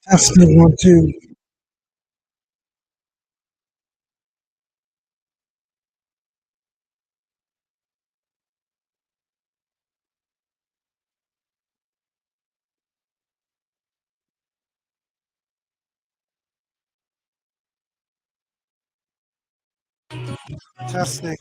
Testing 1, 2. Testing.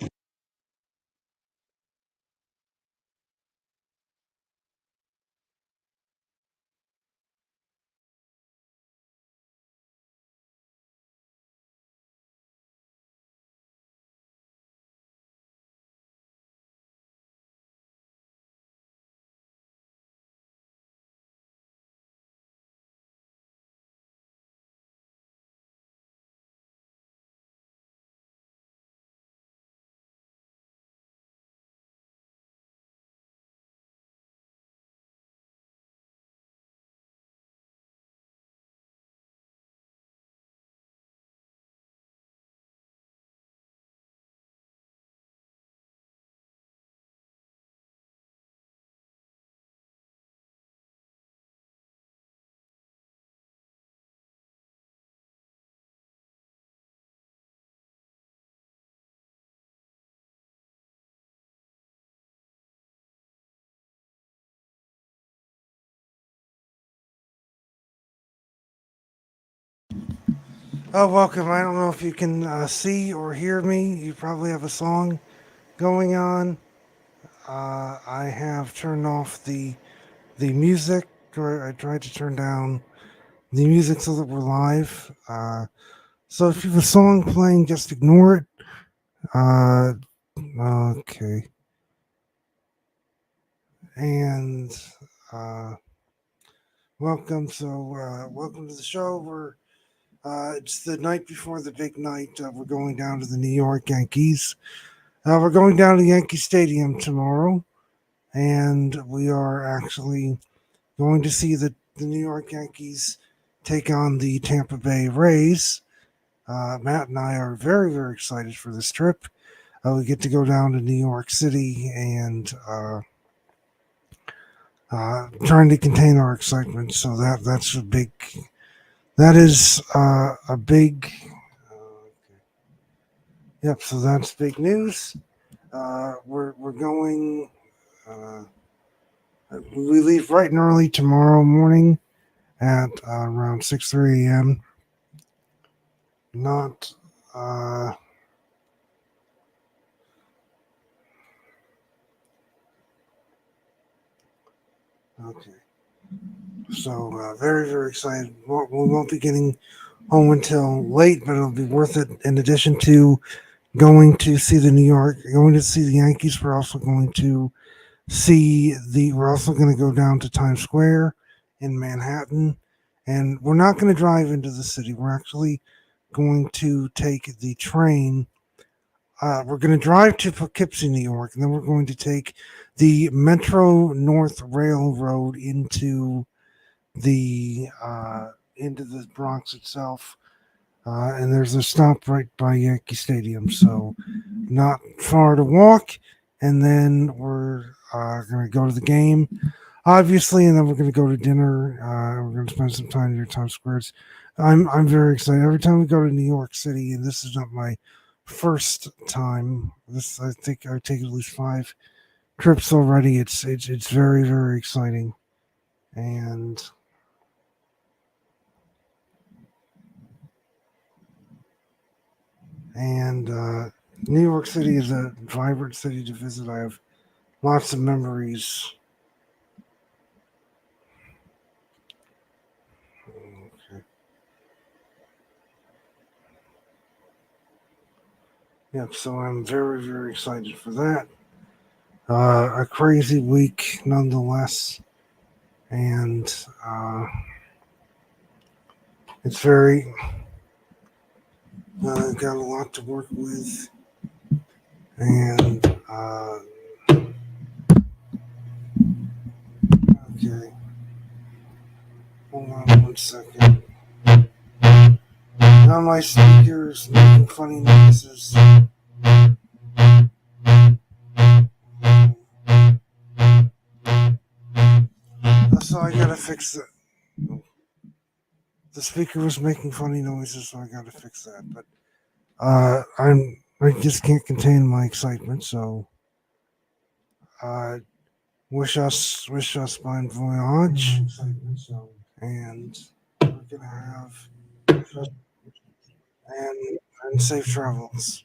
Oh, welcome. I don't know if you can see or hear me. You probably have a song going on. I have turned off the music. I tried to turn down the music so that we're live. So if you have a song playing, just ignore it. Uh, okay. And uh, welcome. Welcome to the show. It's the night before the big night. We're going down to the New York Yankees. We're going down to Yankee Stadium tomorrow, and we are actually going to see the New York Yankees take on the Tampa Bay Rays. Matt and I are very, very excited for this trip. We get to go down to New York City and trying to contain our excitement. So that's a big. That is a big. Yep. So that's big news. We're going. Uh, we leave bright and early tomorrow morning at around 6:30 a.m. Not okay. So very very excited. We won't be getting home until late, but it'll be worth it. In addition to going to see the Yankees, we're also going to see the. We're also going to go down to Times Square in Manhattan, and we're not going to drive into the city. We're actually going to take the train. We're going to drive to Poughkeepsie, New York, and then we're going to take the Metro North Railroad the into the Bronx itself. And there's a stop right by Yankee Stadium, so not far to walk. And then we're going to go to the game, obviously, and then we're going to go to dinner. We're going to spend some time near Times Square. I'm very excited. Every time we go to New York City, and this is not my first time. This I think I've taken at least 5 trips already. It's very very exciting, and and New York City is a vibrant city to visit. I have lots of memories. Okay. Yep. So I'm very very excited for that. A crazy week nonetheless, and it's very got a lot to work with, and okay. Hold on 1 second. Now my speaker's making funny noises. So I gotta fix it. the speaker was making funny noises, so I got to fix that. But I just can't contain my excitement. So uh, wish us bon voyage, and we're gonna have and safe travels.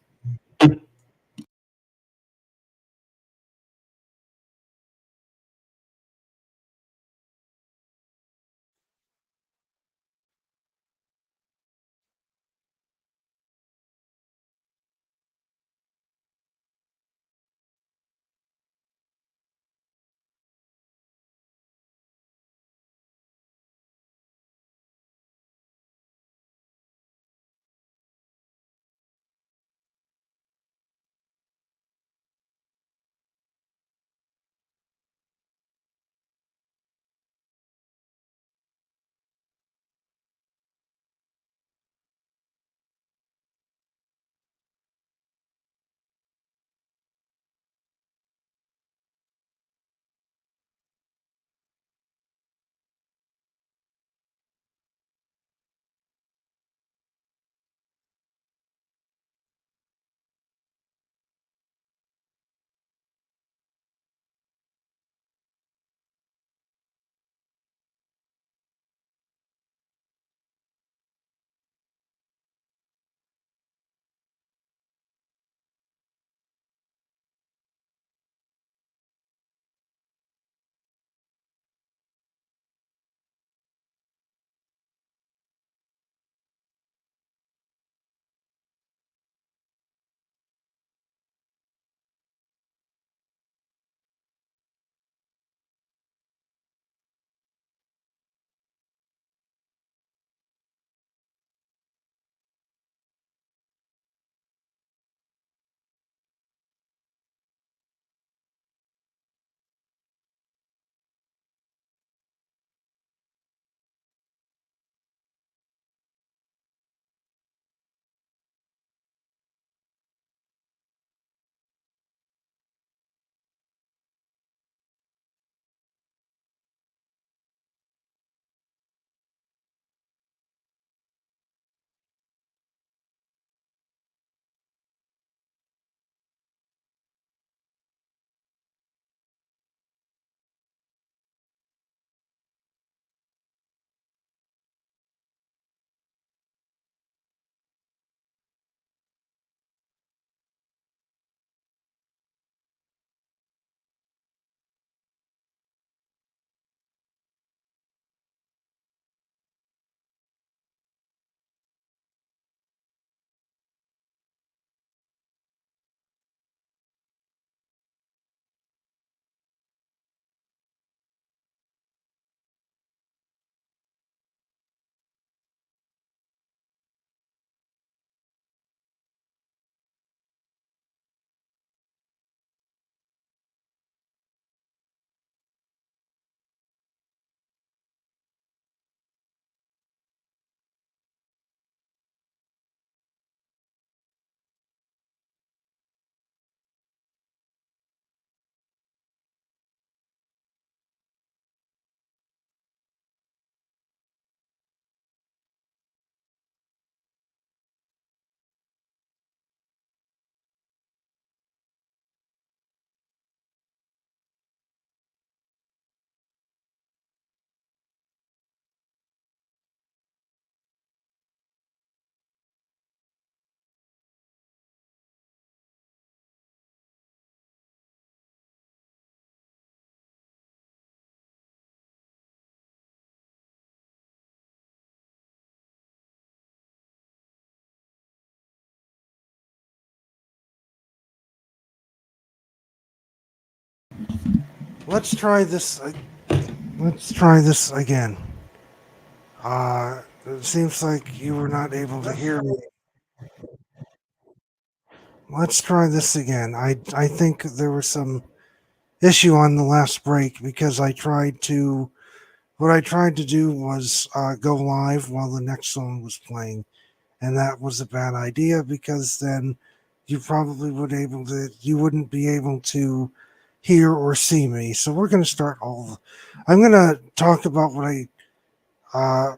Let's try this. Let's try this again. It seems like you were not able to hear me. Let's try this again. I think there was some issue on the last break because what I tried to do was go live while the next song was playing, and that was a bad idea because then you wouldn't be able to hear or see me. So we're going to start all. I'm going to talk about what I uh,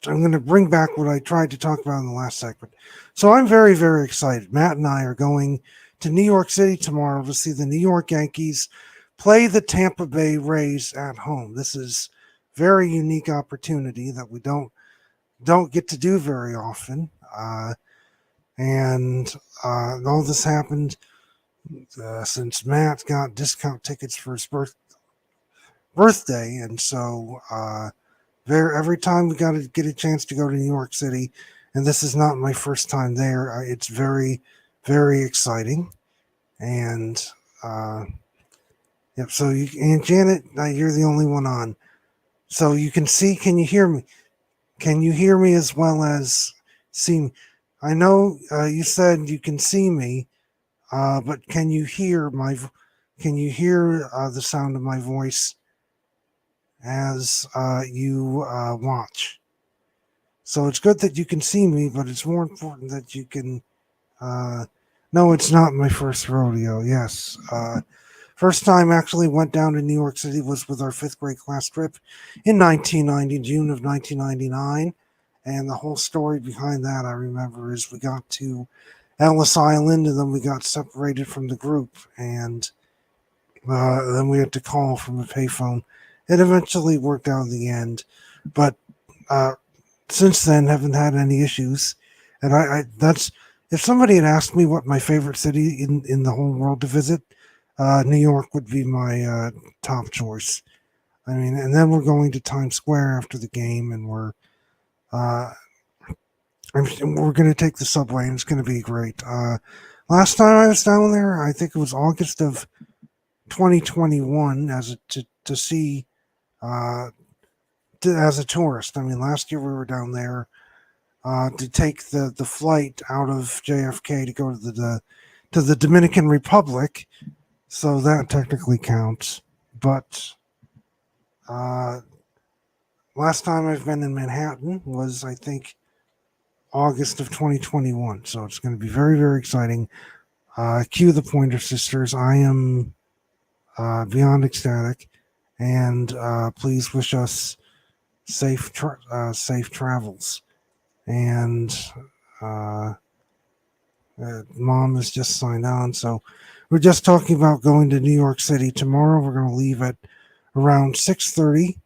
I'm going to bring back what I tried to talk about in the last segment. So I'm very, very excited. Matt and I are going to New York City tomorrow to see the New York Yankees play the Tampa Bay Rays at home. This is very unique opportunity that we don't get to do very often. And all this happened since Matt got discount tickets for his birthday, and so every time we got to get a chance to go to New York City, and this is not my first time there. It's very, very exciting, and yep. So and Janet, you're the only one on, so you can see. Can you hear me? Can you hear me as well as see me? I know you said you can see me, but can you hear my? Can you hear the sound of my voice as you watch? So it's good that you can see me, but it's more important that you can. No, it's not my first rodeo. Yes, first time actually went down to New York City was with our fifth grade class trip in 1990, June of 1999, and the whole story behind that I remember is we got to Ellis Island and then we got separated from the group, and then we had to call from a payphone. It eventually worked out in the end, but uh, since then haven't had any issues. And I that's if somebody had asked me what my favorite city in the whole world to visit, New York would be my top choice. I mean, and then we're going to Times Square after the game, and uh, we're going to take the subway, and it's going to be great. Last time I was down there, I think it was August of 2021, to see as a tourist. I mean, last year we were down there to take the flight out of JFK to go to the Dominican Republic, so that technically counts. But last time I've been in Manhattan was, I think, August of 2021. So it's going to be very, very exciting. Cue the Pointer Sisters. I am beyond ecstatic, and please wish us safe travels. And Mom has just signed on, so we're just talking about going to New York City tomorrow. We're going to leave at around 6:30,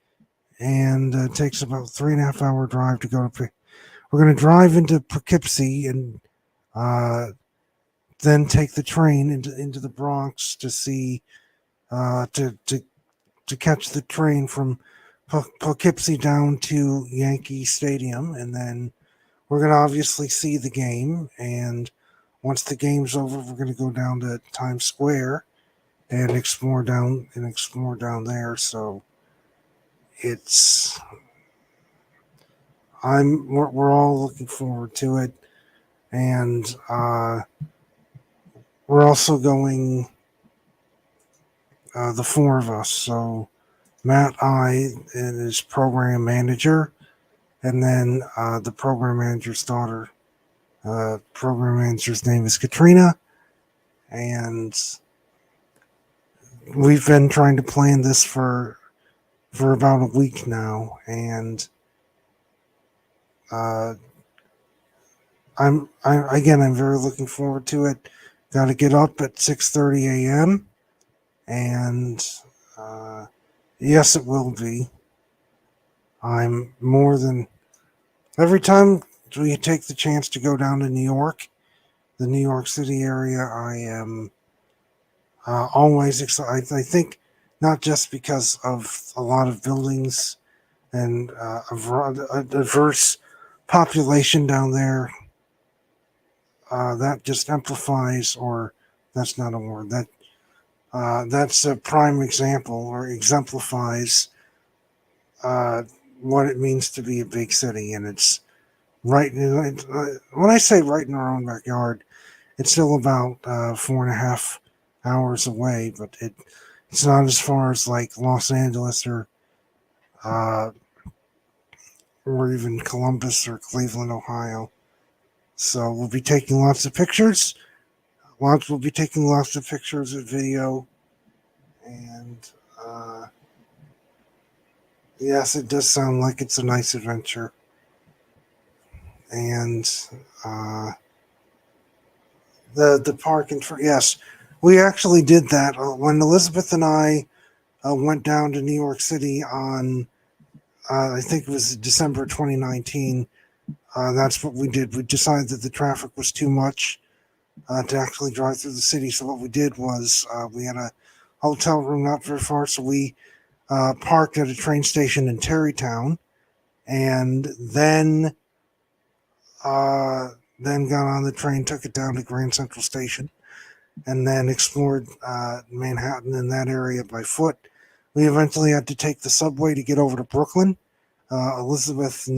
and it takes about 3.5 hour drive to go to. We're going to drive into Poughkeepsie and then take the train into the Bronx to see to catch the train from Poughkeepsie down to Yankee Stadium, and then we're going to obviously see the game. And once the game's over, we're going to go down to Times Square and explore down there. So it's we're all looking forward to it, and we're also going the four of us. So Matt, I, and his program manager, and then the program manager's daughter. Program manager's name is Katrina, and we've been trying to plan this for about a week now, and I'm very looking forward to it. Got to get up at 6:30 a.m. and yes, it will be. I'm more than every time we take the chance to go down to New York, the New York City area. I am always excited. I think not just because of a lot of buildings and a diverse population down there. That just amplifies, or that's not a word. That's a prime example or exemplifies what it means to be a big city, and it's right. When I say right in our own backyard, it's still about 4.5 hours away, but it's not as far as like Los Angeles uh, or even Columbus or Cleveland, Ohio. So we'll be taking lots of pictures. We'll be taking lots of pictures and video, and yes, it does sound like it's a nice adventure. and uh, the park and yes, we actually did that when Elizabeth and I went down to New York City on I think it was December 2019. That's what we did. We decided that the traffic was too much to actually drive through the city. So what we did was we had a hotel room not very far, so we parked at a train station in Tarrytown, and uh, then got on the train, took it down to Grand Central Station, and then explored Manhattan and that area by foot. We eventually had to take the subway to get over to Brooklyn. Elizabeth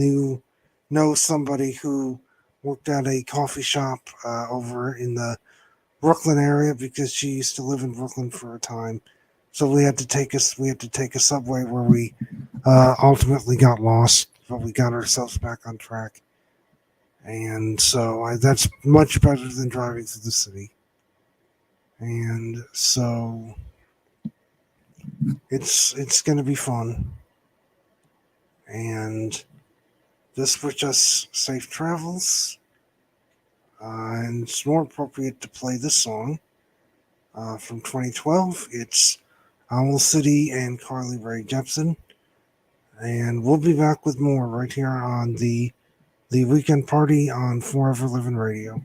knows somebody who worked at a coffee shop over in the Brooklyn area because she used to live in Brooklyn for a time. So we had to take a subway where we ultimately got lost, but we got ourselves back on track. And so that's much better than driving through the city. And so it's going to be fun. And just wish us safe travels. And it's more appropriate to play this song from 2012. It's Owl City and Carly Rae Jepsen. And we'll be back with more right here on the weekend party on Forever Living Radio.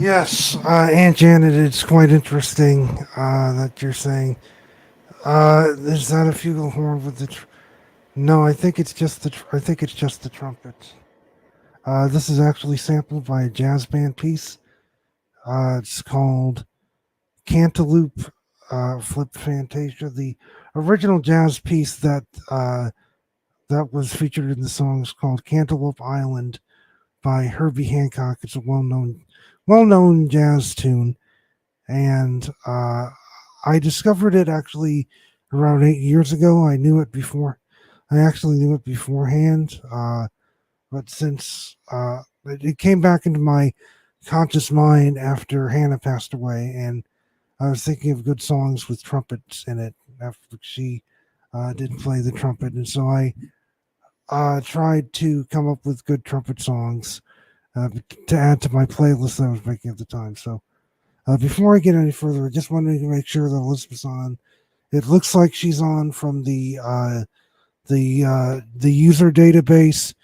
Yes, Aunt Janet, it's quite interesting that you're saying. Is that a flugelhorn with the? No, I think it's just the. I think it's just the trumpet. This is actually sampled by a jazz band piece. It's called Cantaloupe Flip Fantasia. The original jazz piece that was featured in the song is called Cantaloupe Island by Herbie Hancock. It's a well-known jazz tune, and I discovered it actually around 8 years ago. I knew it before. I actually knew it beforehand, but since it came back into my conscious mind after Hannah passed away, and I was thinking of good songs with trumpets in it after she did play the trumpet, and so I tried to come up with good trumpet songs to add to my playlist that I was making at the time. So before I get any further, I just wanted to make sure that Elizabeth's on. It looks like she's on from the user database,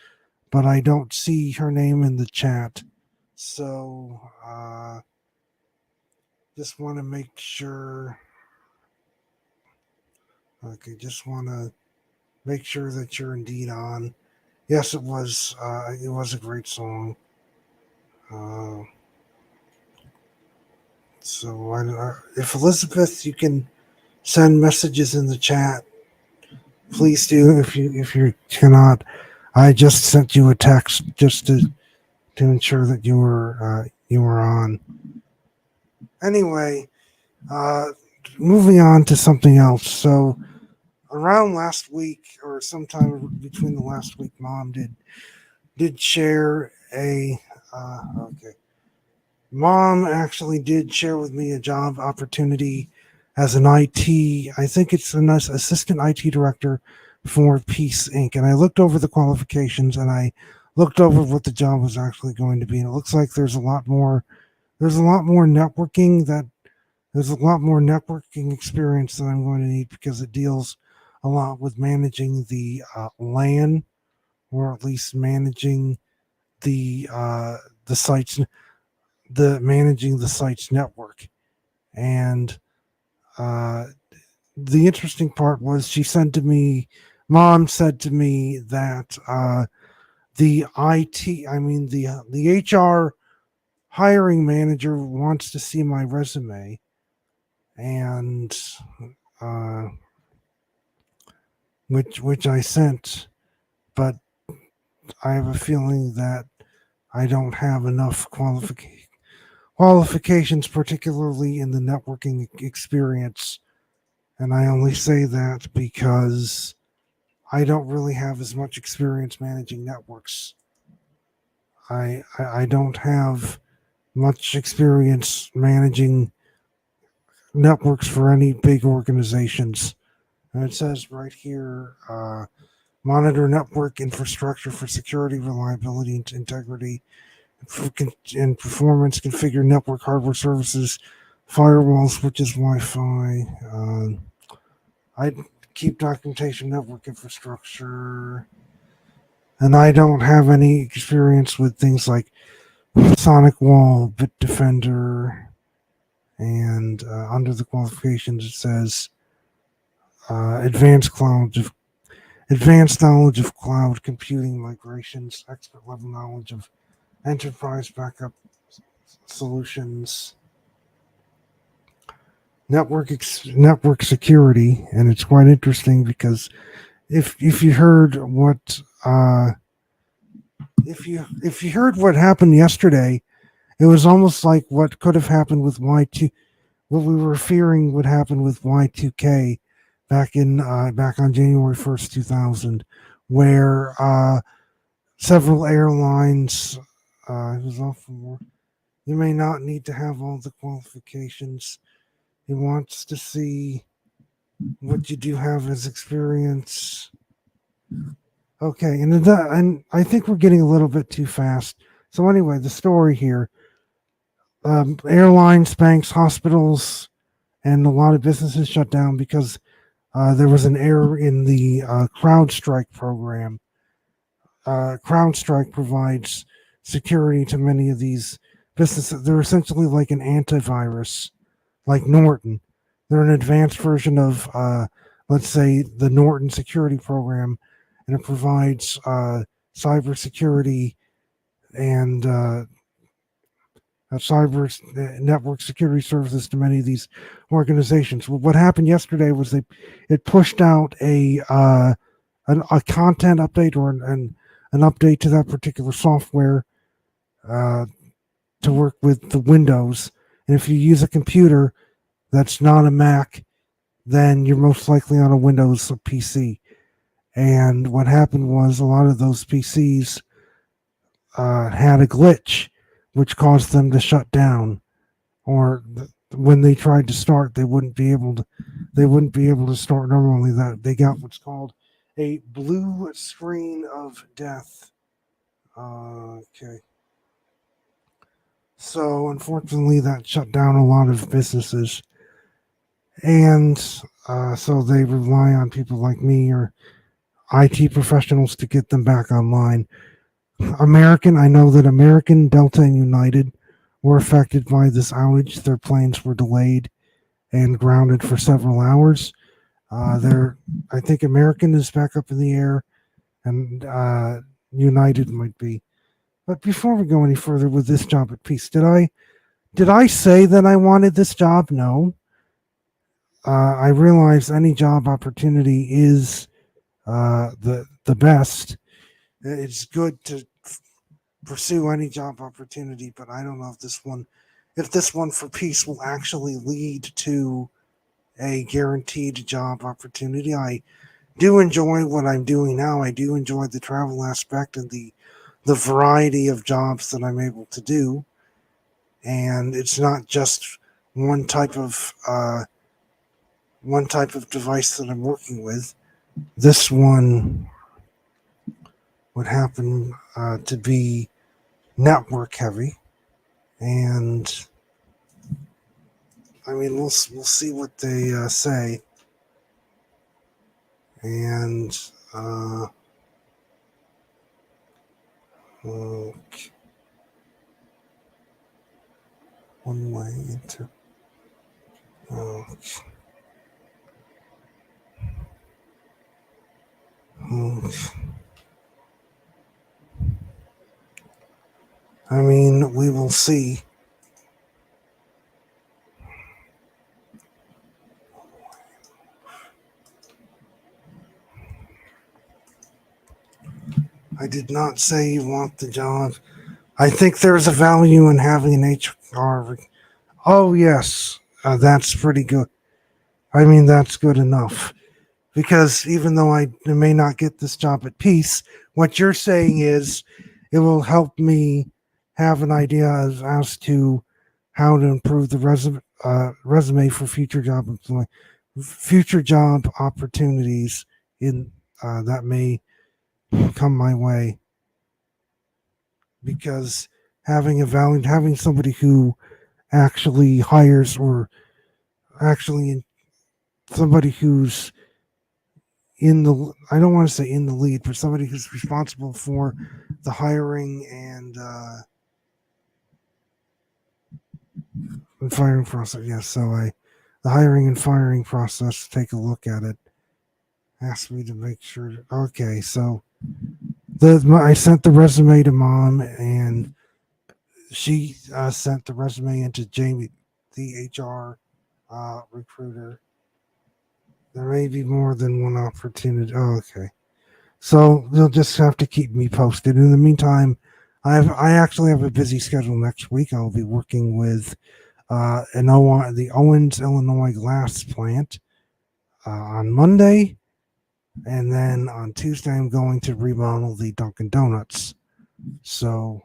but I don't see her name in the chat. So just want to make sure. Okay, just want to make sure that you're indeed on. Yes, it was. It was a great song. Uh, so if Elizabeth, you can send messages in the chat, please do. If you cannot, I just sent you a text just to ensure that you were on. Anyway, uh, moving on to something else. So around last week, or sometime between the last week, Mom did share a okay. Mom actually did share with me a job opportunity as an IT. I think it's an assistant IT director for Peace Inc. And I looked over the qualifications and I looked over what the job was actually going to be. And it looks like there's a lot more. There's a lot more networking that there's a lot more networking experience that I'm going to need because it deals a lot with managing the LAN, or at least managing the sites, the managing the site's network. And uh, the interesting part was Mom said to me that the IT, I mean the HR hiring manager wants to see my resume, and uh, which I sent, but I have a feeling that I don't have enough qualifications, particularly in the networking experience. And I only say that because I don't really have as much experience managing networks. I don't have much experience managing networks for any big organizations. And it says right here, monitor network infrastructure for security, reliability, and integrity, and performance, configure network hardware services, firewall switches, Wi-Fi. I keep documentation, network infrastructure, and I don't have any experience with things like Sonic Wall, Bitdefender, and under the qualifications it says advanced knowledge of cloud computing migrations, expert level knowledge of enterprise backup solutions, network security. And it's quite interesting because if you heard what if you heard what happened yesterday, it was almost like what could have happened with Y2, what we were fearing would happen with Y2K back on January 1st, 2000, where several airlines it was all for you may not need to have all the qualifications. He wants to see what you do have as experience. Okay, and I think we're getting a little bit too fast. So anyway, the story here: airlines, banks, hospitals, and a lot of businesses shut down because there was an error in the CrowdStrike program. CrowdStrike provides security to many of these businesses. They're essentially like an antivirus, like Norton. They're an advanced version of, let's say, the Norton security program, and it provides cybersecurity and cyber network security services to many of these organizations. Well, what happened yesterday was it pushed out a content update or an update to that particular software uh, to work with the Windows. And if you use a computer that's not a Mac, then you're most likely on a Windows PC. And what happened was a lot of those PCs had a glitch, which caused them to shut down. Or when they tried to start, they wouldn't be able to. They wouldn't be able to start normally. That they got what's called a blue screen of death. Okay. So unfortunately, that shut down a lot of businesses, and so they rely on people like me or IT professionals to get them back online. I know that American, Delta, and United were affected by this outage. Their planes were delayed and grounded for several hours. I think American is back up in the air, and United might be. But before we go any further with this job at Peace, did I say that I wanted this job? No. I realize any job opportunity is the best. It's good to pursue any job opportunity, but I don't know if this one for Peace will actually lead to a guaranteed job opportunity. I do enjoy what I'm doing now. I do enjoy the travel aspect and the variety of jobs that I'm able to do, and it's not just one type of device that I'm working with. This one would happen to be network heavy, and I mean we'll see what they say, and okay. One way into okay. I mean, we will see. I did not say you want the job. I think there's a value in having an HR. Oh, yes. That's pretty good. I mean, that's good enough. Because even though I may not get this job at Peace, what you're saying is it will help me have an idea as to how to improve the resume for future job opportunities in that may come my way. Because having somebody who actually hires or actually somebody who's in the I don't want to say in the lead, but somebody who's responsible for the hiring and firing process. Yes, the hiring and firing process. Take a look at it. Ask me to make sure. Okay, so I sent the resume to Mom, and she sent the resume into Jamie, the HR recruiter. There may be more than one opportunity. Oh, okay. So you'll just have to keep me posted. In the meantime, I actually have a busy schedule next week. I'll be working with the Owens, Illinois glass plant on Monday, and then on Tuesday I'm going to remodel the Dunkin' Donuts. So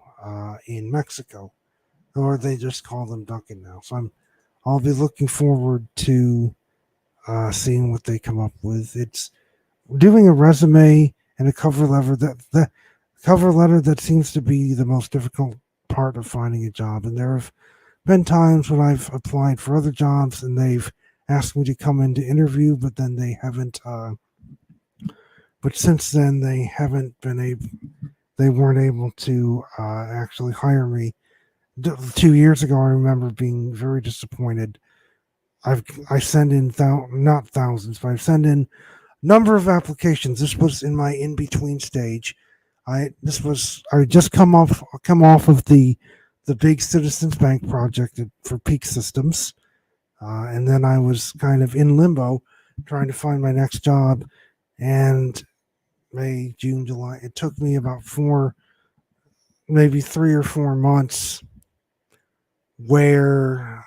in Mexico, or they just call them Dunkin' now. So I'll be looking forward to seeing what they come up with. It's doing a resume and a cover letter that seems to be the most difficult part of finding a job. And there have been times when I've applied for other jobs and they've asked me to come in to interview, but then they haven't. But since then, they haven't been able. They weren't able to actually hire me. 2 years ago, I remember being very disappointed. I send in not thousands, but I send in number of applications. This was in my in between stage. I just come off of the big Citizens Bank project for Peak Systems, and then I was kind of in limbo, trying to find my next job. And May, June, July. It took me about maybe 3 or 4 months, where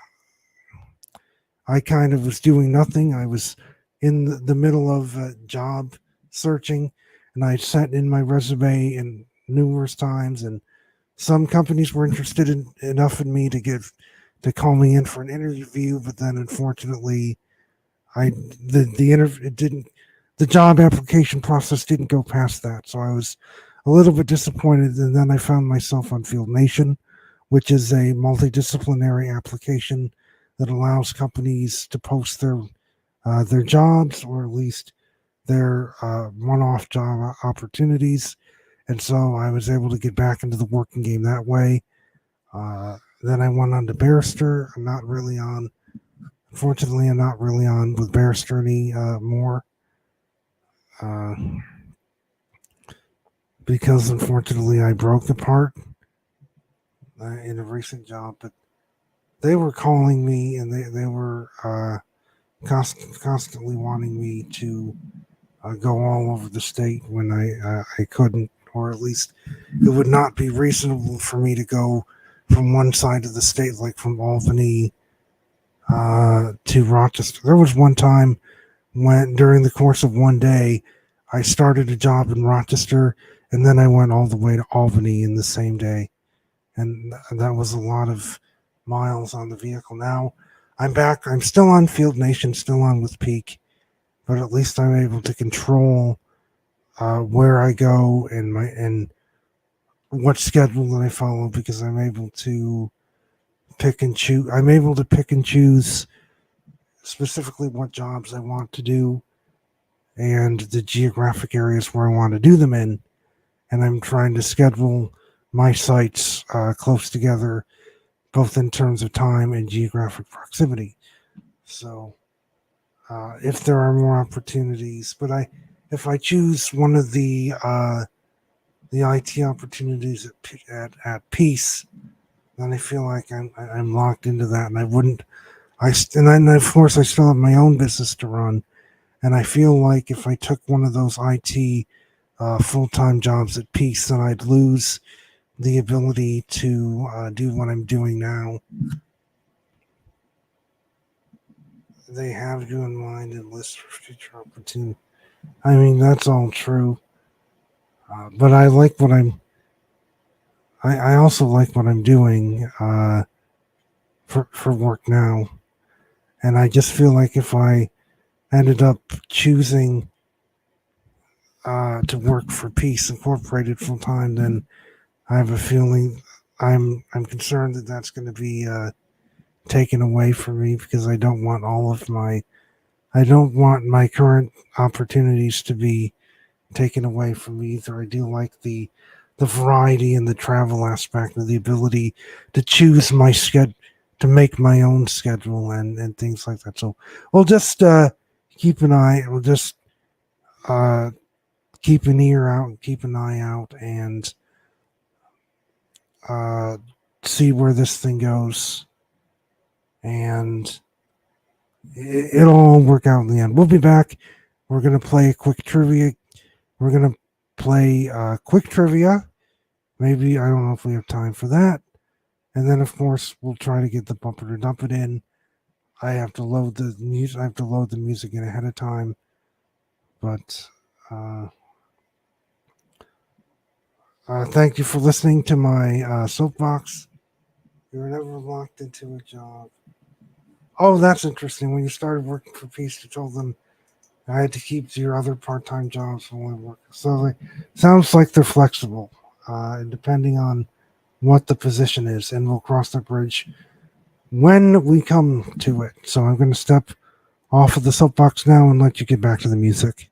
I kind of was doing nothing. I was in the middle of job searching, and I sent in my resume in numerous times, and some companies were interested enough in me to call me in for an interview. But then, unfortunately, I the interview it didn't the job application process didn't go past that. So I was a little bit disappointed, and then I found myself on Field Nation, which is a multidisciplinary application that allows companies to post their jobs, or at least their one-off job opportunities. And so I was able to get back into the working game that way. Then I went on to Barrister. Unfortunately, I'm not really on with Barrister any more, uh, because unfortunately I broke the part in a recent job. But they were calling me, and they were constantly wanting me to go all over the state when I couldn't, or at least it would not be reasonable for me to go from one side of the state, like from Albany to Rochester. There was one time when, during the course of one day, I started a job in Rochester, and then I went all the way to Albany in the same day, and that was a lot of miles on the vehicle. Now I'm back. I'm still on Field Nation, still on with Peak, but at least I'm able to control where I go and what schedule that I follow, because I'm able to pick and choose. I'm able to pick and choose specifically what jobs I want to do and the geographic areas where I want to do them in. And I'm trying to schedule my sites close together, both in terms of time and geographic proximity. So if there are more opportunities, if I choose one of the IT opportunities at Peace, then I feel like I'm locked into that, and I wouldn't. And then of course I still have my own business to run, and I feel like if I took one of those IT full time jobs at Peace, then I'd lose the ability to do what I'm doing now. They have you in mind and list for future opportunity. I mean, that's all true, but I like what I also like what I'm doing for work now, and I just feel like if I ended up choosing to work for Peace Incorporated full time, then I have a feeling I'm concerned that that's going to be taken away from me, because I don't want my current opportunities to be taken away from me either. I do like the variety and the travel aspect, and the ability to choose my schedule, to make my own schedule, and things like that. So we'll just keep an eye. We'll just uh, keep an ear out, keep an eye out, and uh, see where this thing goes. And it'll all work out in the end. We'll be back. We're gonna play a quick trivia. We're gonna play quick trivia. Maybe, I don't know if we have time for that. And then, of course, we'll try to get the bumper to dump it in. I have to load the music. I have to load the music in ahead of time. But thank you for listening to my soapbox. You were never locked into a job. Oh, that's interesting. When you started working for Peace, you told them I had to keep your other part-time jobs while I work. So sounds like they're flexible, depending on what the position is, and we'll cross that bridge when we come to it. So I'm going to step off of the soapbox now and let you get back to the music.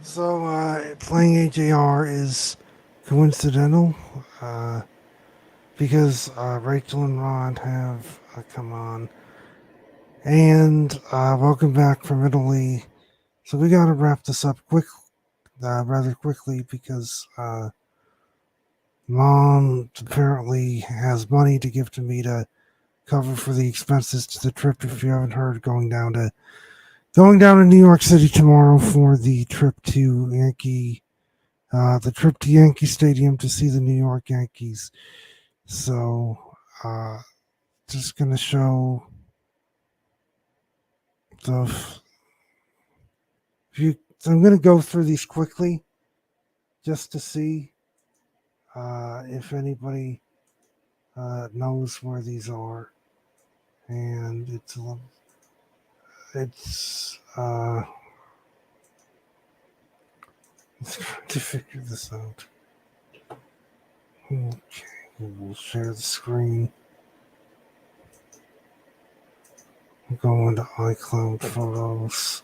So playing AJR is coincidental because Rachel and Ron have come on. And welcome back from Italy. So we got to wrap this up rather quickly because Mom apparently has money to give to me to cover for the expenses to the trip. If you haven't heard, going down to New York City tomorrow for the trip to Yankee Stadium to see the New York Yankees. So, just gonna show the few. So I'm gonna go through these quickly just to see if anybody knows where these are, and it's let's try to figure this out. Okay, we'll share the screen. Go into iCloud Photos.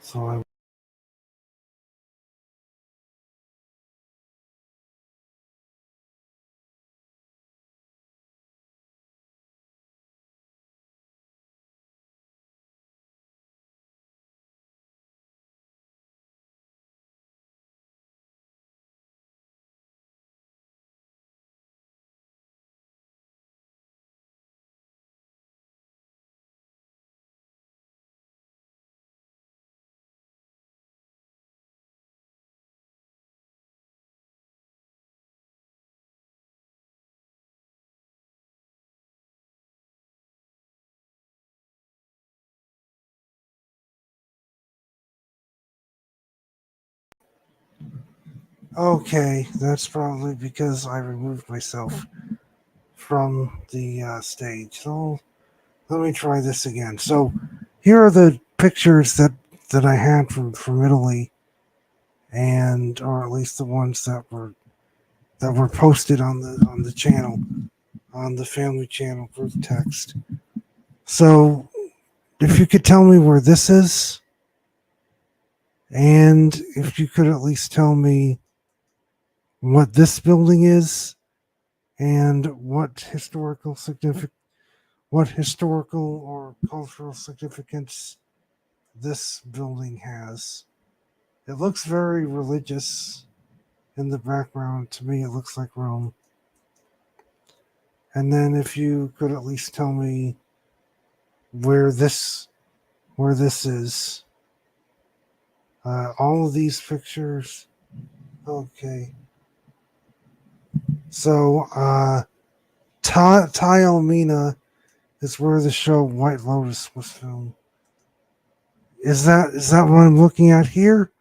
So I okay. That's probably because I removed myself from the stage. So let me try this again. So here are the pictures that I had from Italy, and or at least the ones that were posted on the channel, on the family channel group text. So if you could tell me where this is, and if you could at least tell me what this building is, and what historical or cultural significance this building has. It looks very religious in the background. To me, it looks like Rome. And then if you could at least tell me where this is. All of these pictures. Okay. So Taormina is where the show White Lotus was filmed. Is that what I'm looking at here?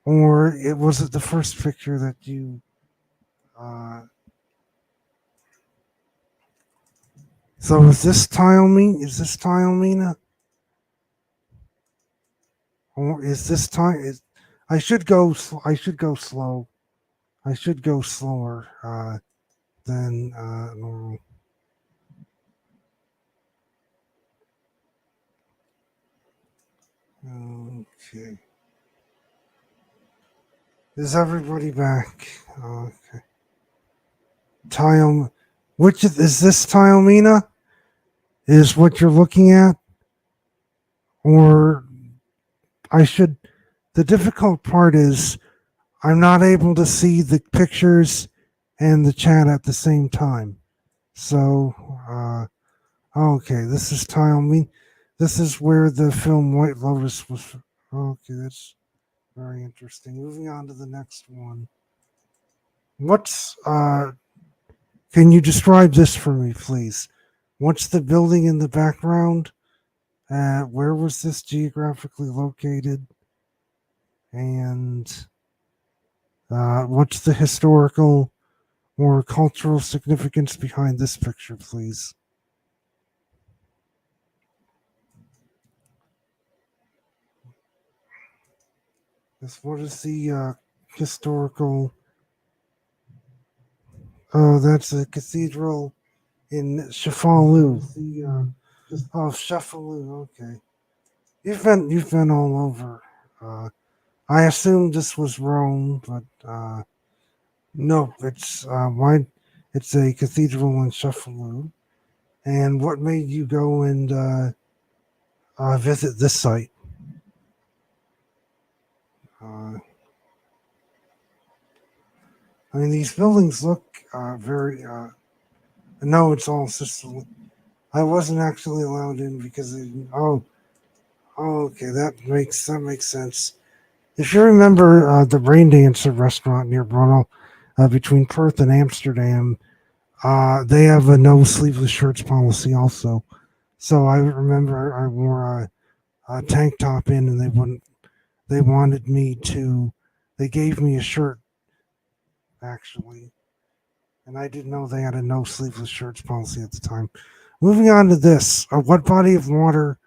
Or was it the first picture that you uh, so is this Taormina? Or is this time is I should go slow. I should go slower than normal. Okay. Is everybody back? Okay. Tile which is this Taormina? Is what you're looking at? Or I should the difficult part is I'm not able to see the pictures and the chat at the same time. So, okay, this is Taormina. This is where the film White Lotus was. Okay, that's very interesting. Moving on to the next one. What's Can you describe this for me, please? What's the building in the background? Where was this geographically located? And what's the historical or cultural significance behind this picture, please? What is the historical? Oh, that's a cathedral in Sheffield. Oh, Sheffield. Okay. you've been all over. I assumed this was Rome, but no, it's a cathedral in Sheffield. And what made you go and visit this site? Uh, I mean, these buildings look very. No, it's all Sicily. I wasn't actually allowed in because okay, that makes sense. If you remember the Rain Dancer restaurant near Brunel, between Perth and Amsterdam, they have a no sleeveless shirts policy also. So I remember I wore a tank top in, and they wanted me to. They gave me a shirt actually, and I didn't know they had a no sleeveless shirts policy at the time. Moving on to this, what body of water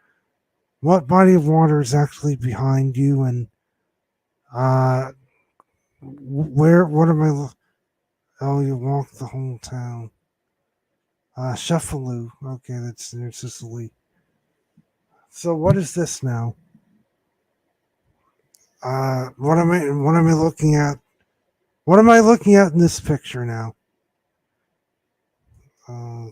is actually behind you, and uh, where? What am I? Oh, you walk the whole town. Sheffield. Okay, that's near Sicily. So what is this now? What am I looking at? What am I looking at in this picture now? Uh,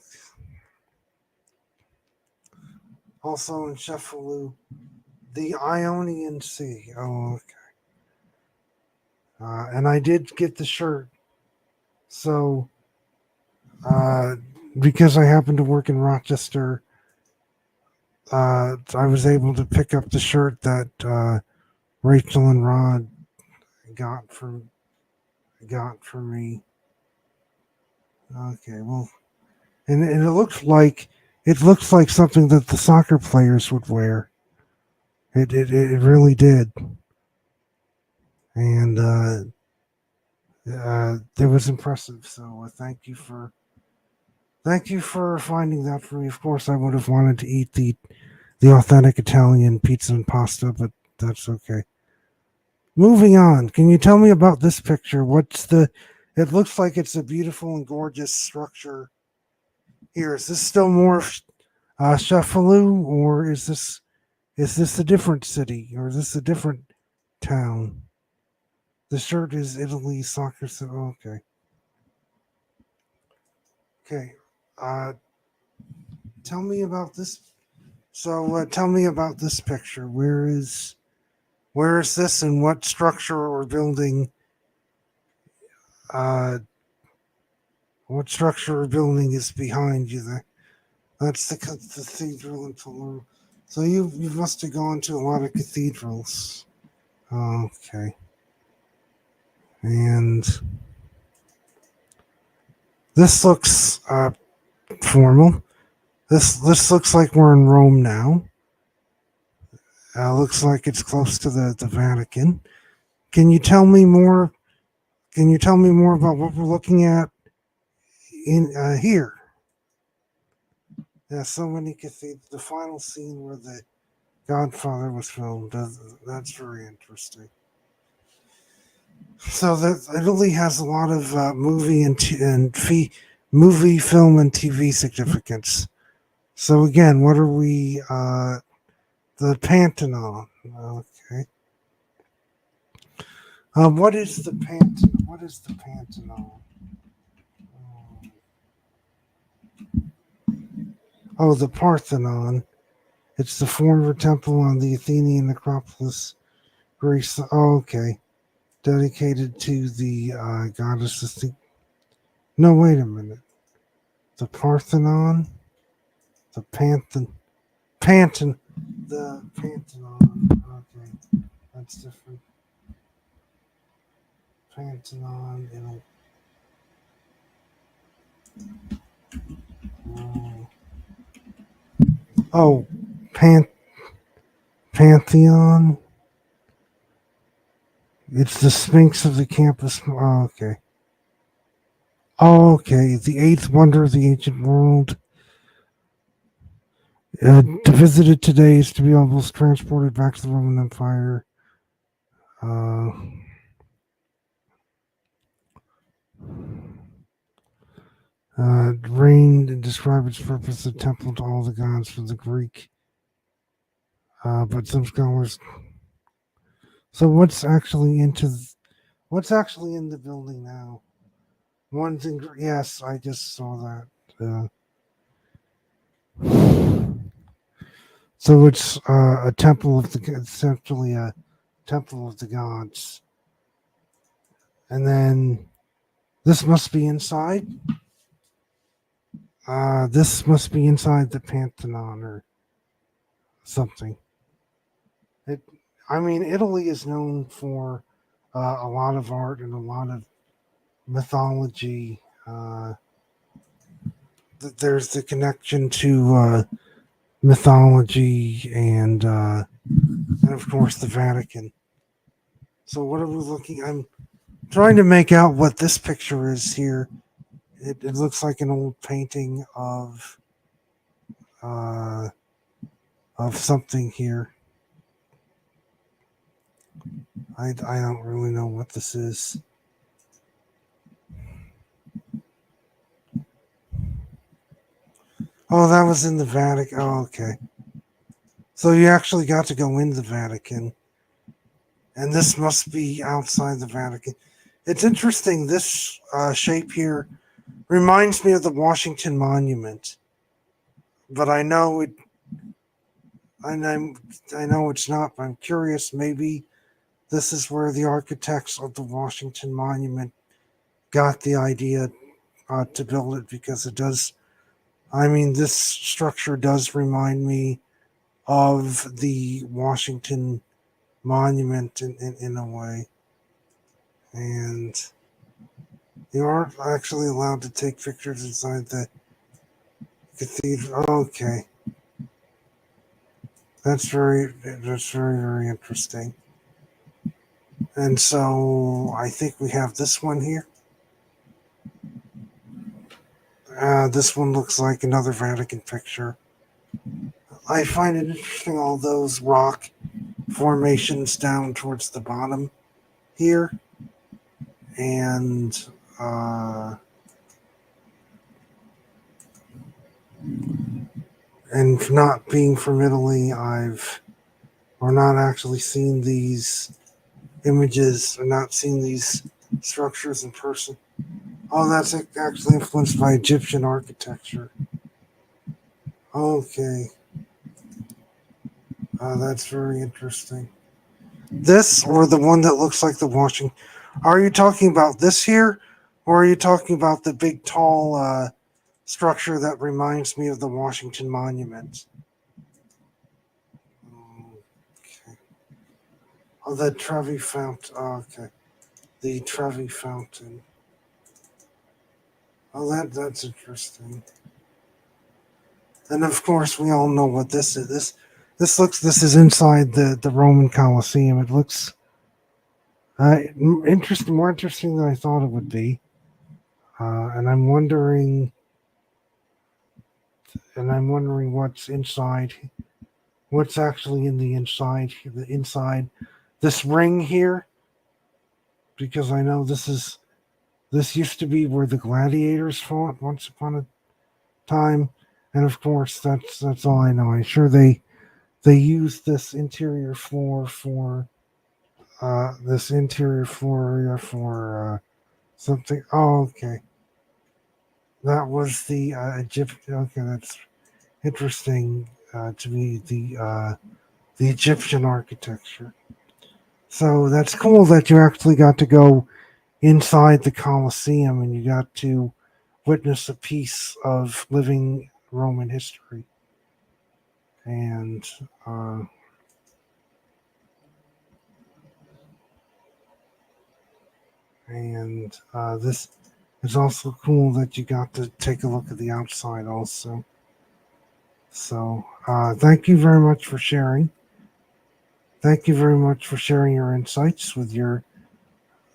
Also in Sheffield, the Ionian Sea. Oh, okay. And I did get the shirt. So, uh, because I happen to work in Rochester, I was able to pick up the shirt that Rachel and Rod got for got for me. Okay, well, and it looks like something that the soccer players would wear. It really did, and it was impressive. So thank you for finding that for me. Of course, I would have wanted to eat the authentic Italian pizza and pasta, but that's okay. Moving on, can you tell me about this picture? It looks like it's a beautiful and gorgeous structure. Here, is this still more Sheffield, or is this a different city, or is this a different town? The shirt is Italy soccer. So okay, okay. Uh, tell me about this. So tell me about this picture. Where is this, and what structure or building? Uh, what structure or building is behind you there? That's the cathedral in Palermo. So you must have gone to a lot of cathedrals. Okay, and this looks formal. This looks like we're in Rome now. Looks like it's close to the Vatican. Can you tell me more? Can you tell me more about what we're looking at in here? Yeah, so many cathedrals. The final scene where the Godfather was filmed. That's very interesting. So that Italy has a lot of movie, film, and TV significance. So again, what are we? The Pantheon. Okay. What is the Pantheon? What is the Pantheon? Oh, the Parthenon. It's the former temple on the Athenian Acropolis, Greece. Oh, okay. Dedicated to the goddess Athena. No, wait a minute. The Parthenon? The Pantheon. The Pantheon. Okay. That's different. Pantheon. Oh, Pan, Pantheon. It's the Sphinx of the campus. Oh, okay. Oh, okay. The eighth wonder of the ancient world. To visit it today is to be almost transported back to the Roman Empire. Uh, reigned and described its purpose, a temple to all the gods for the Greek. But some scholars. So what's actually in the building now? One thing. Yes, I just saw that. So it's a temple of essentially a temple of the gods, and then this must be inside. This must be inside the Pantheon or something. It, I mean, Italy is known for a lot of art and a lot of mythology. There's the connection to mythology and of course the Vatican. So what are we looking? I'm trying to make out what this picture is here. It looks like an old painting uh, of something here. I don't really know what this is. Oh, that was in the Vatican. Oh, okay. So you actually got to go in the Vatican, and this must be outside the Vatican. It's interesting. This shape here reminds me of the Washington Monument, but I know it. I know it's not. But I'm curious. Maybe this is where the architects of the Washington Monument got the idea to build it because it does. I mean, this structure does remind me of the Washington Monument in a way. And you aren't actually allowed to take pictures inside the cathedral. Okay. That's very interesting. And so I think we have this one here. This one looks like another Vatican picture. I find it interesting all those rock formations down towards the bottom here. And not being from Italy, or not actually seen these images or not seen these structures in person. Oh, that's actually influenced by Egyptian architecture. Okay. That's very interesting. This or the one that looks like the Washington. Are you talking about this here? Or are you talking about the big tall structure that reminds me of the Washington Monument? Okay. Oh, the Trevi Fountain. Oh, okay. The Trevi Fountain. Oh, that's interesting. And of course, we all know what this is. This is inside the Roman Colosseum. It looks more interesting than I thought it would be. And I'm wondering what's inside. What's actually in the inside this ring here? Because I know this used to be where the gladiators fought once upon a time, and of course that's all I know. I'm sure they used this interior floor for area for something. Oh, okay. That was the Egypt. Okay, that's interesting to me. The Egyptian architecture. So that's cool that you actually got to go inside the Colosseum and you got to witness a piece of living Roman history. And this is also cool that you got to take a look at the outside also. So thank you very much for sharing. Thank you very much for sharing your insights with your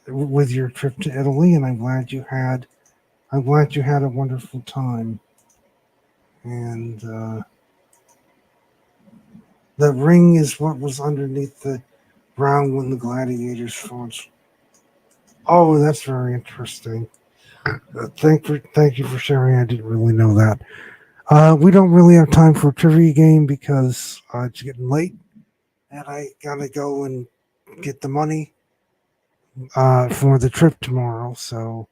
trip to Italy, and I'm glad you had a wonderful time. And the ring is what was underneath the ground when the gladiators fought. Oh, that's very interesting. Thank you for sharing. I didn't really know that. We don't really have time for a trivia game because it's getting late. and I gotta go and get the money for the trip tomorrow. So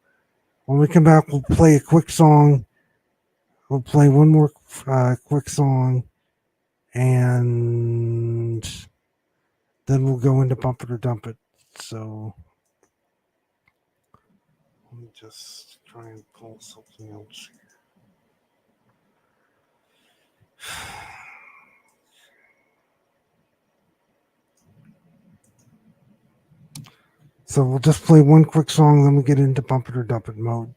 when we come back, we'll play a quick song. We'll play one more quick song, and then we'll go into Bump It or Dump It. So let me just try and pull something else here. So we'll just play one quick song, then we get into Bump It or Dump It mode.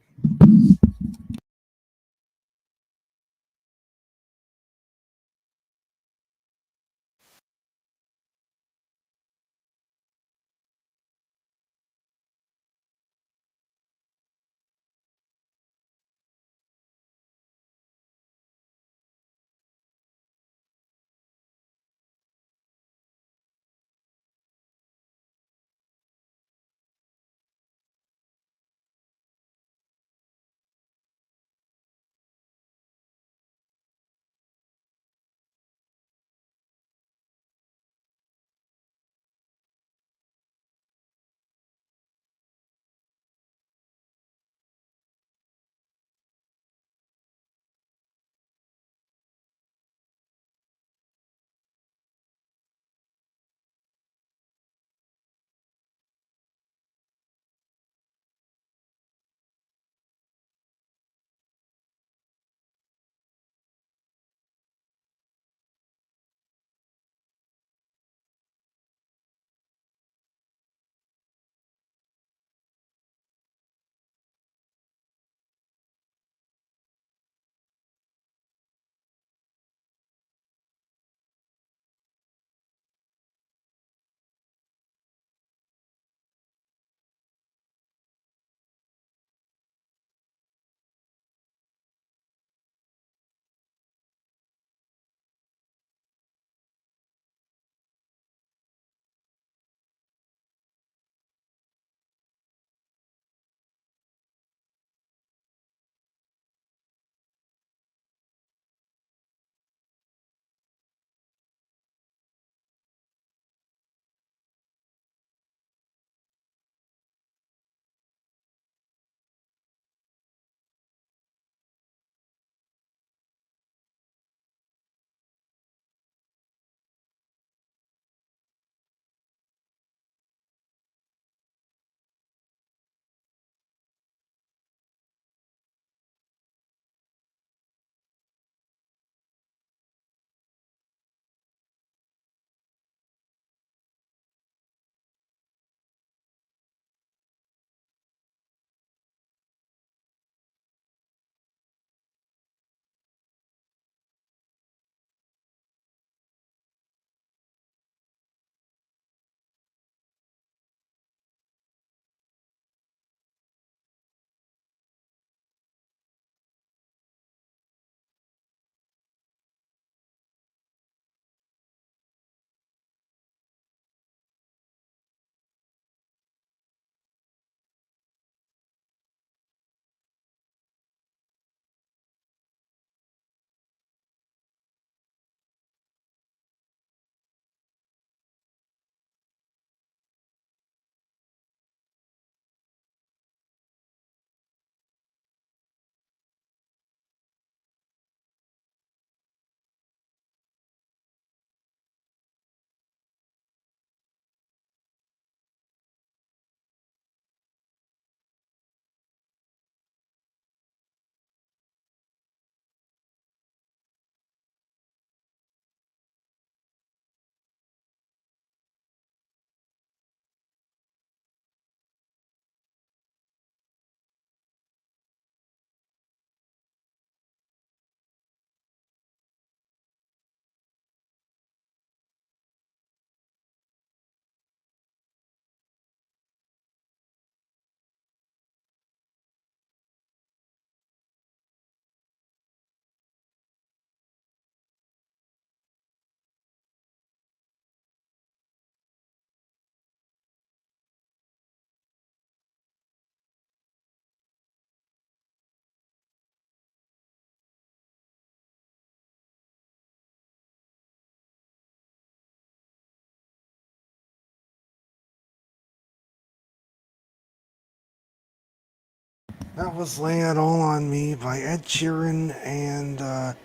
That was Lay It All on Me by Ed Sheeran and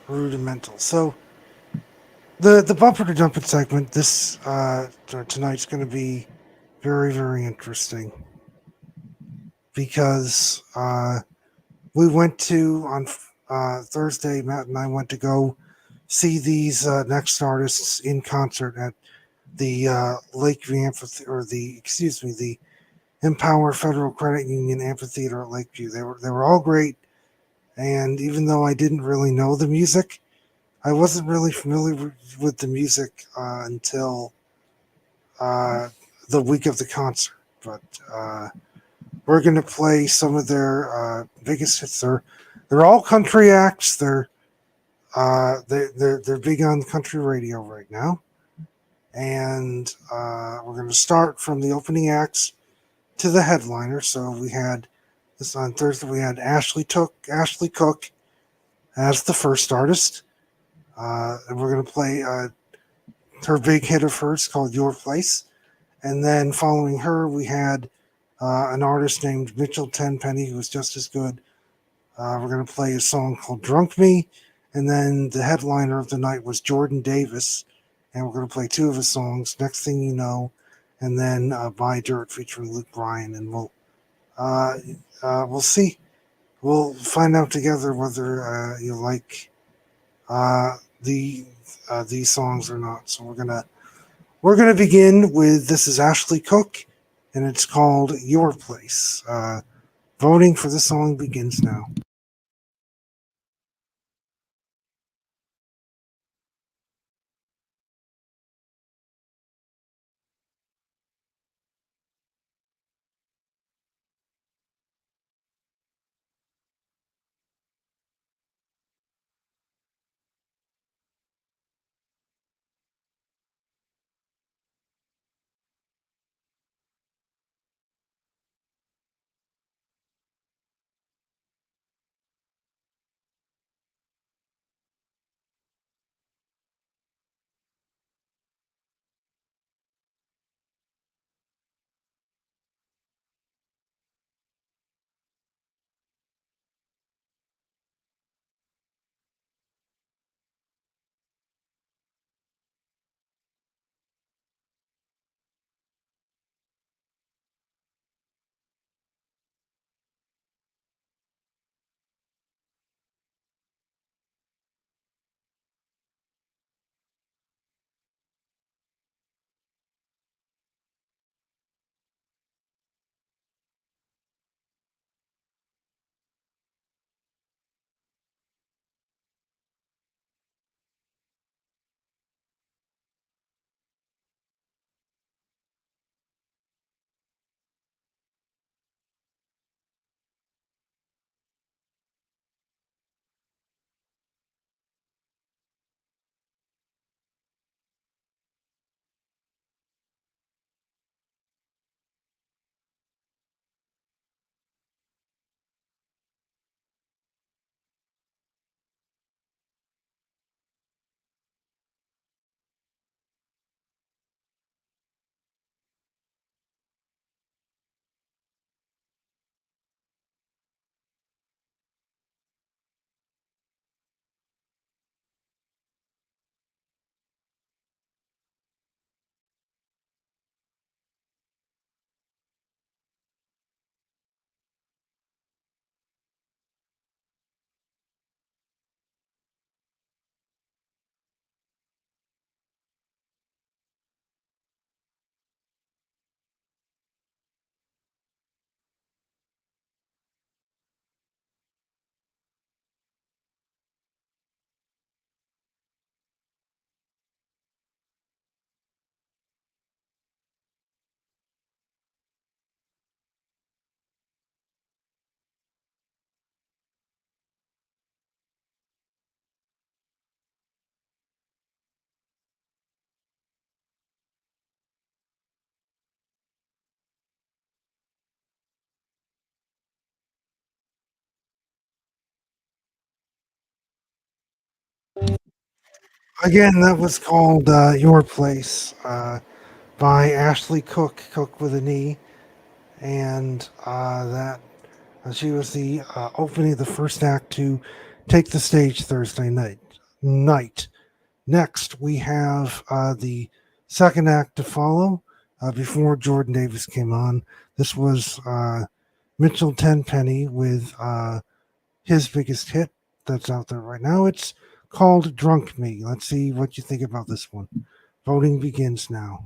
Rudimental. So the bumper to jump it segment this tonight's going to be very very interesting because we went to on Thursday. Matt and I went to go see these next artists in concert at the Lakeview Amphitheater, or the excuse me, the Empower Federal Credit Union Amphitheater at Lakeview. They were all great, and even though I didn't really know the music, I wasn't really familiar with the music until uh, the week of the concert. But we're going to play some of their biggest hits. They're all country acts. They're big on country radio right now, and we're going to start from the opening acts to the headliner. So we had this on Thursday. We had Ashley Cook as the first artist, and we're going to play her big hit of hers called "Your Place." And then following her, we had an artist named Mitchell Tenpenny, who was just as good. We're going to play a song called Drunk Me. And then the headliner of the night was Jordan Davis. And we're going to play two of his songs, Next Thing You Know, and then Buy Dirt featuring Luke Bryan. And uh, we'll see. We'll find out together whether you like uh, the these songs or not. So we're gonna begin with this is Ashley Cook, and it's called Your Place. Voting for the song begins now. Again, that was called Your Place by Ashley Cook, Cook with an E. And that She was the opening of the first act to take the stage Thursday night. Next, we have the second act to follow before Jordan Davis came on. This was Mitchell Tenpenny with his biggest hit that's out there right now. It's called Drunk Me. Let's see what you think about this one. Voting begins now.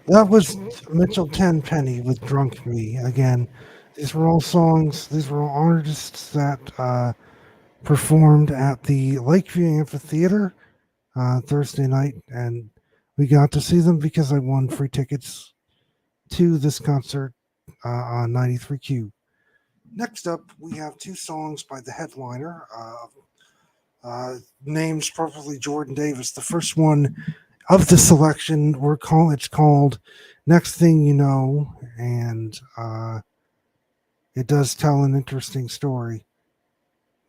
That was Mitchell Tenpenny with Drunk Me. Again, these were all songs, these were all artists that performed at the Lakeview Amphitheater Thursday night, and we got to see them because I won free tickets to this concert on 93Q. Next up, we have two songs by the headliner, names probably Jordan Davis. The first one of the selection, it's called "Next Thing You Know," and it does tell an interesting story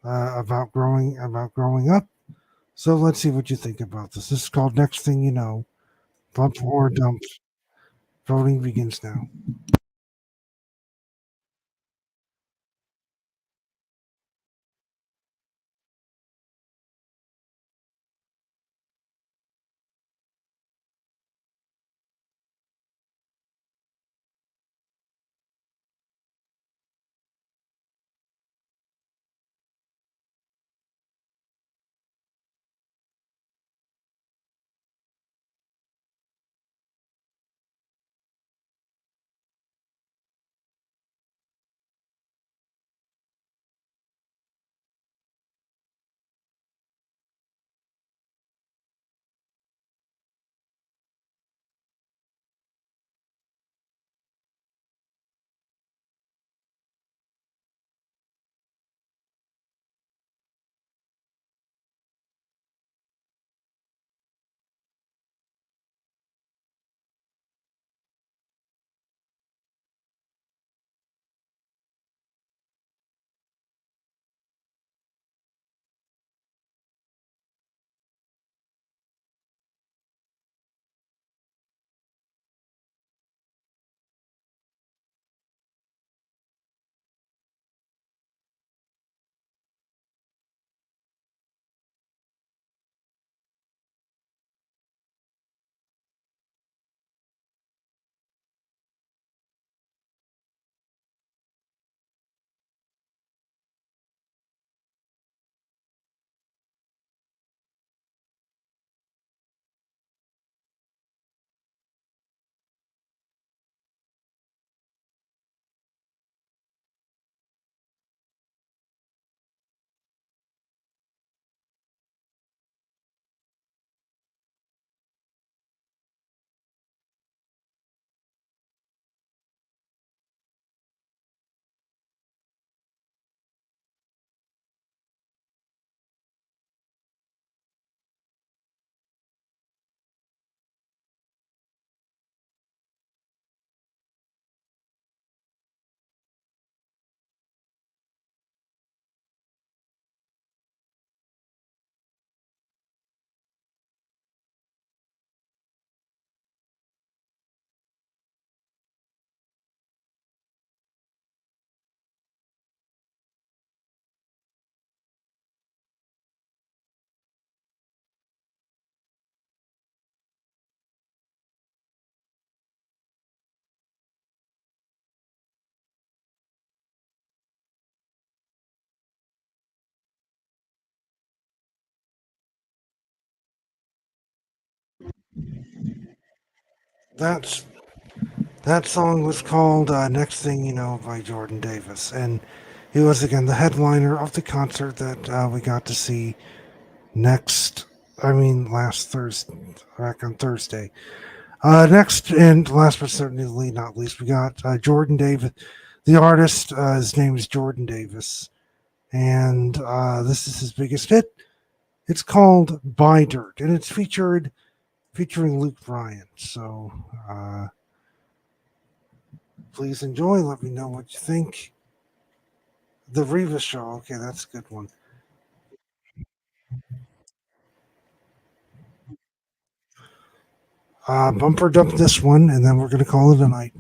about growing up. So let's see what you think about this. This is called "Next Thing You Know." Bump or dump Voting begins now. That's that song was called "Next Thing You Know" by Jordan Davis, and he was again the headliner of the concert that we got to see next. I mean, last Thursday, back on Thursday. Next and last but certainly not least, we got Jordan Davis, the artist. His name is Jordan Davis, and this is his biggest hit. It's called "Buy Dirt," and it's featuring Luke Bryan. So please enjoy. Let me know what you think. The Reva Show. Okay, that's a good one. Bumper dump this one, and then we're gonna call it a night.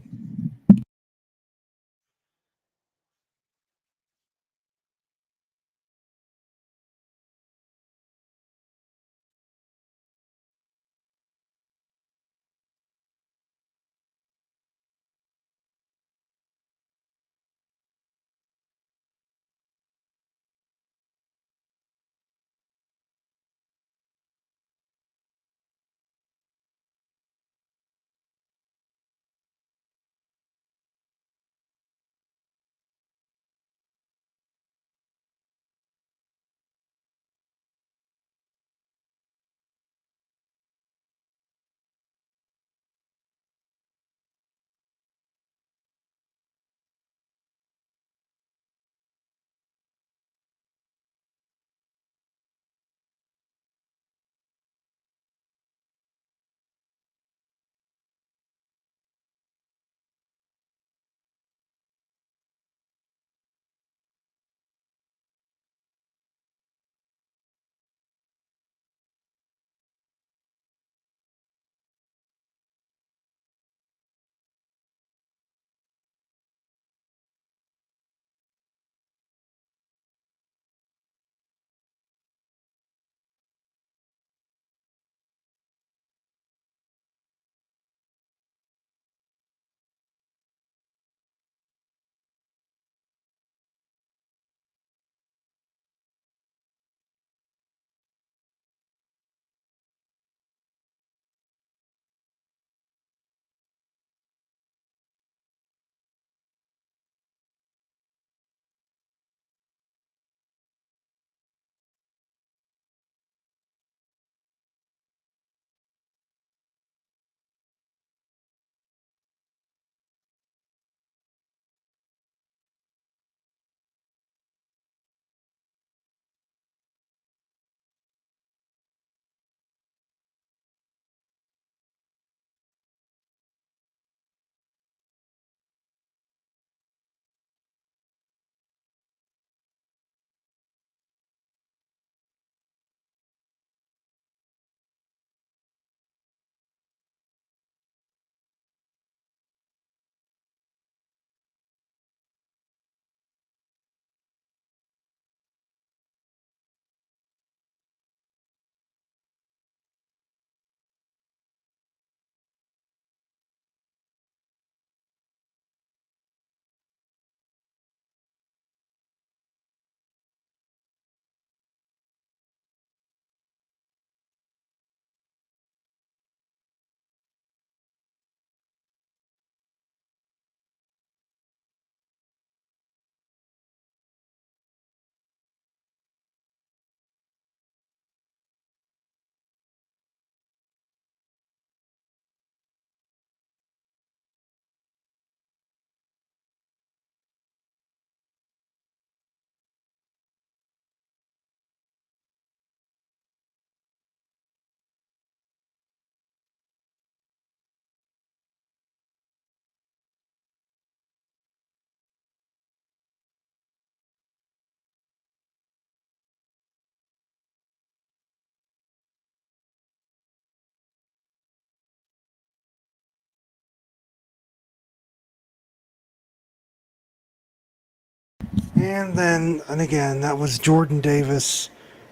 And again, that was Jordan Davis,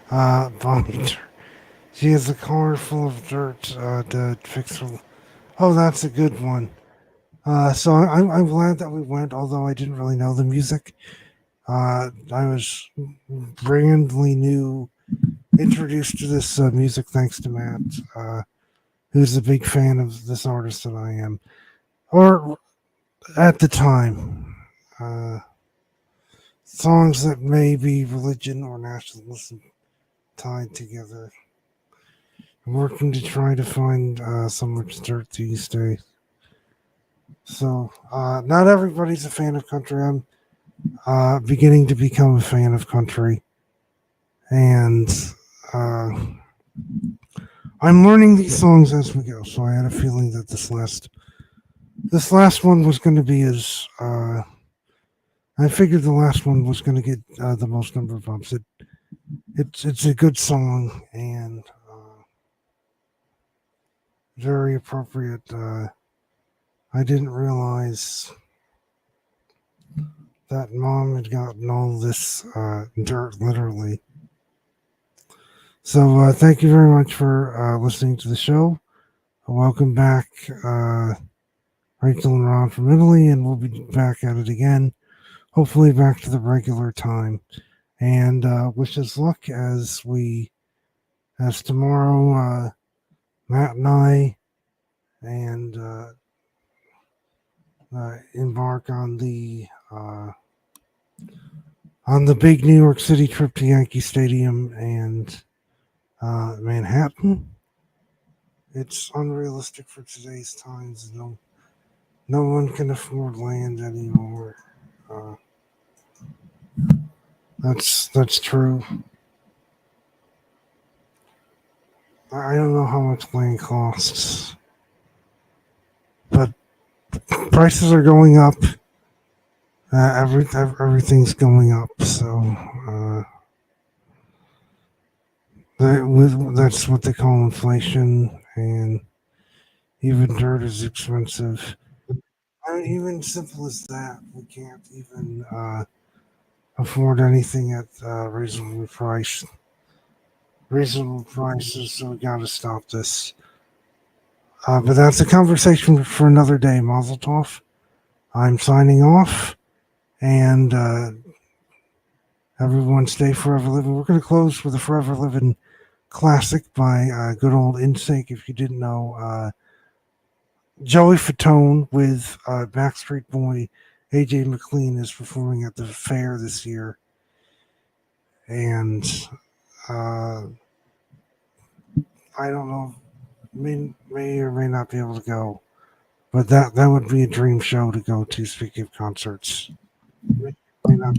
Bonnie. She has a car full of dirt to fix her. Oh, that's a good one. So I'm glad that we went, although I didn't really know the music. I was brandly new, introduced to this music thanks to Matt, who's a big fan of this artist that I am, or at the time. Songs that may be religion or nationalism tied together. I'm working to try to find some much dirt these days. So, not everybody's a fan of country. I'm beginning to become a fan of country, and uh, I'm learning these songs as we go. So I had a feeling that this last one was going to be as I figured the last one was going to get the most number of bumps. It's a good song and very appropriate. I didn't realize that Mom had gotten all this dirt literally. So thank you very much for listening to the show. Welcome back, Rachel and Ron from Italy, and we'll be back at it again. Hopefully back to the regular time. And wish us luck as tomorrow, Matt and I embark on the big New York City trip to Yankee Stadium and Manhattan. It's unrealistic for today's times. No one can afford land anymore. That's true. I don't know how much land costs, but prices are going up. Everything's going up. So that's what they call inflation, and even dirt is expensive. I mean, even simple as that, we can't even afford anything at reasonable prices. So we got to stop this. But that's a conversation for another day. Mazel tov. I'm signing off, and everyone stay forever living. We're going to close with a forever living classic by good old NSYNC. If you didn't know, Joey Fatone with Backstreet Boy, AJ McLean is performing at the fair this year, and I don't know, may or may not be able to go, but that would be a dream show to go to. Speaking of concerts, may not